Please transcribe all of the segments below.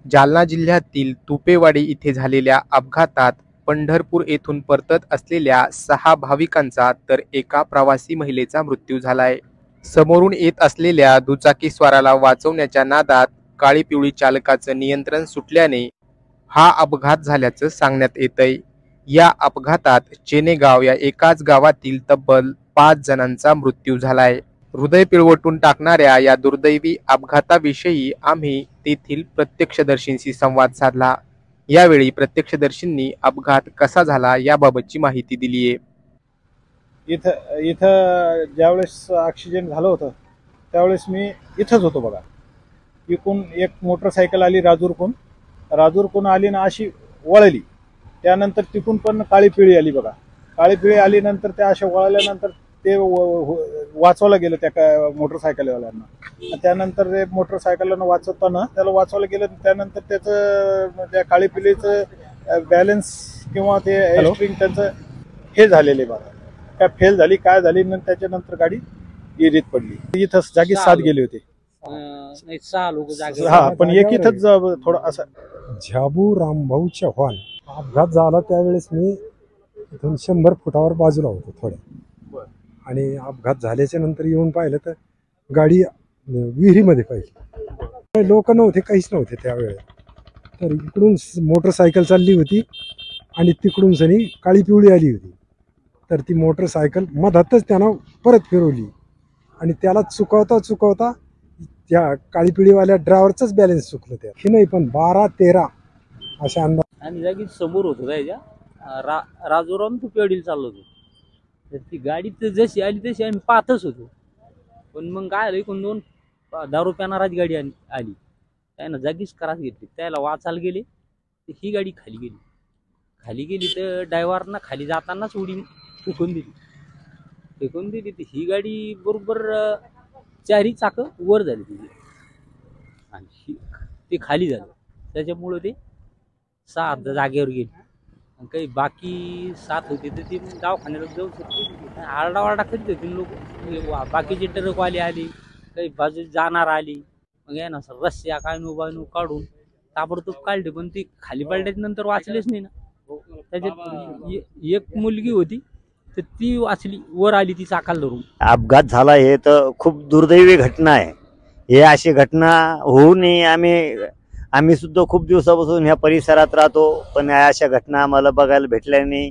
जालना जिल्ह्यातील तुपेवाडी इथे झालेल्या अपघातात पंढरपूर येथून परतत असलेल्या 6 भाविकांचा तर एका प्रवासी महिलेचा मृत्यू झालाय। समोरून येत असलेल्या दुचाकीस्वाराला वाचवण्याच्या नादात काळी पिवळी चालकाचं नियंत्रण सुटल्याने हा अपघात झाल्याचं सांगण्यात येतंय। या अपघातात चेनेगाव या एकाच गावातील तब्बल 5 जणांचा मृत्यू झालाय। हृदय पिळवटून टाकणाऱ्या या दुर्दैवी अपघाताविषयी आम्ही तेथील प्रत्यक्षदर्शींशी संवाद साधला। यावेळी प्रत्यक्षदर्शींनी अपघात कसा झाला याबाबतची माहिती दिली आहे। इथं ज्यावेळेस ॲक्सिडेंट झालं होतं त्यावेळेस मी इथंच होतो बघा। इकडून एक मोटरसायकल आली राजूरकून आली ना अशी वळली, त्यानंतर तिकडून पण काळी पिळी आली बघा। काळी पिळी आली नंतर त्या अशा वळल्यानंतर ते वाचवलं गेलं त्या मोटरसायकलवाल्यांना। त्यानंतर ते मोटरसायकलनं वाचवताना त्याला वाचवलं गेलं, त्यानंतर त्याचं त्या काळी पिळीचं बॅलन्स किंवा ते स्ट्रिंग त्यांचं हे झालेले बघा, काय फेल झाली काय झाली, त्याच्यानंतर गाडी विहिरीत पडली। इथं जागी 7 गेले होते, 6 लोक जागे, पण एक इथंच थोडं असं झाबू रामभाऊ चव्हाण अपघात झाला त्यावेळेस मी इथून 100 फुटावर बाजूला होतो थोड्या, आणि अपघात झाल्याच्या नंतर येऊन पाहिलं तर गाडी विहिरीमध्ये पाहिली। लोक नव्हते, काहीच नव्हते त्यावेळेस। तर इकडून मोटरसायकल चालली होती आणि तिकडून सनी काळी पिवळी आली होती, तर ती मोटरसायकल मधातच त्यानं परत फिरवली आणि त्याला चुकवता त्या काळी पिळीवाल्या ड्रायव्हरचाच बॅलन्स चुकलं त्या की नाही, पण 12-13 अशा अंदाज। आणि जागी समोर होतो त्याच्या राजूराम तुपेवाडीला चाललो होतो, तर ती गाडी तर जशी आली तशी आम्ही पाहतच होतो। पण मग काय आलं, इकडून 2 दारू प्यानाराची गाडी आली, त्यानं जागीच करास घेतली, त्याला वाचायला गेले तर ही गाडी खाली गेली तर ड्रायव्हरना खाली जातानाच उडी फेकून दिली तर ही गाडी बरोबर 4ही चाकं वर झाली तिची आणि ते खाली झालं, त्याच्यामुळं ते 6 जागेवर गेली। काही बाकी 7 होते तर ते दवाखान्याला जाऊ शकते, आरडावारडा करीत होते लोक। बाकीचे ट्रकवाले आले, काही बाजू जाणार आली, मग या ना सर रस्त्या काय नो काढून ताबडतोब काढले, पण ती खाली पडल्याच्या नंतर वाचलेच नाही ना। त्याच्यात एक मुलगी होती तर ती वाचली, वर आली ती चाकाला धरून। अपघात झाला हे तर खूप दुर्दैवी घटना आहे। हे अशी घटना होऊ नये, आम्ही सुद्धा खूप दिवसापासून ह्या परिसरात राहतो, पण अशा घटना आम्हाला बघायला भेटल्या नाही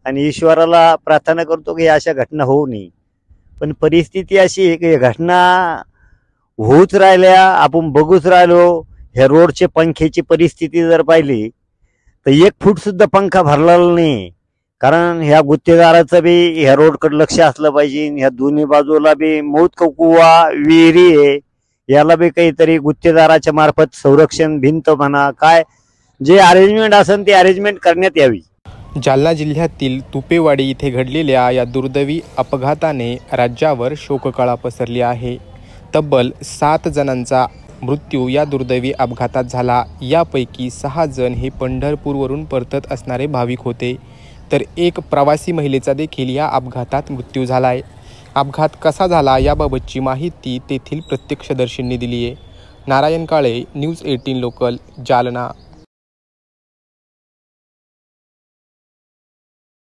आणि ईश्वराला प्रार्थना करतो की अशा घटना होऊ नये। पण परिस्थिती अशी आहे की घटना होऊच राहिल्या, आपण बघूच राहिलो। ह्या रोडचे पंख्याची परिस्थिती जर पाहिली तर 1 फूट सुद्धा पंखा भरलेला नाही, कारण ह्या गुत्तेदाराचं बी ह्या रोडकडे लक्ष असलं पाहिजे। ह्या दोन्ही बाजूला बी मौत कुवा विहिरी आहे, याला बी काहीतरी गुत्तेदाराच्या मार्फत संरक्षण भिंत म्हणा काय जे अरेंजमेंट असेल ते अरेंजमेंट करण्यात यावी। जालना जिल्ह्यातील तुपेवाडी इथे घडलेल्या या दुर्दैवी अपघाताने राज्यावर शोककळा पसरली आहे। तब्बल 7 जणांचा मृत्यू या दुर्दैवी अपघातात झाला। यापैकी 6 जण हे पंढरपूरवरून परतत असणारे भाविक होते, तर एक प्रवासी महिलेचा देखील या अपघातात मृत्यू झालाय। अपघात कसा झाला याबाबतची माहिती तेथील प्रत्यक्षदर्शींनी दिली आहे। Narayan Kale, news 18 local, Jalna.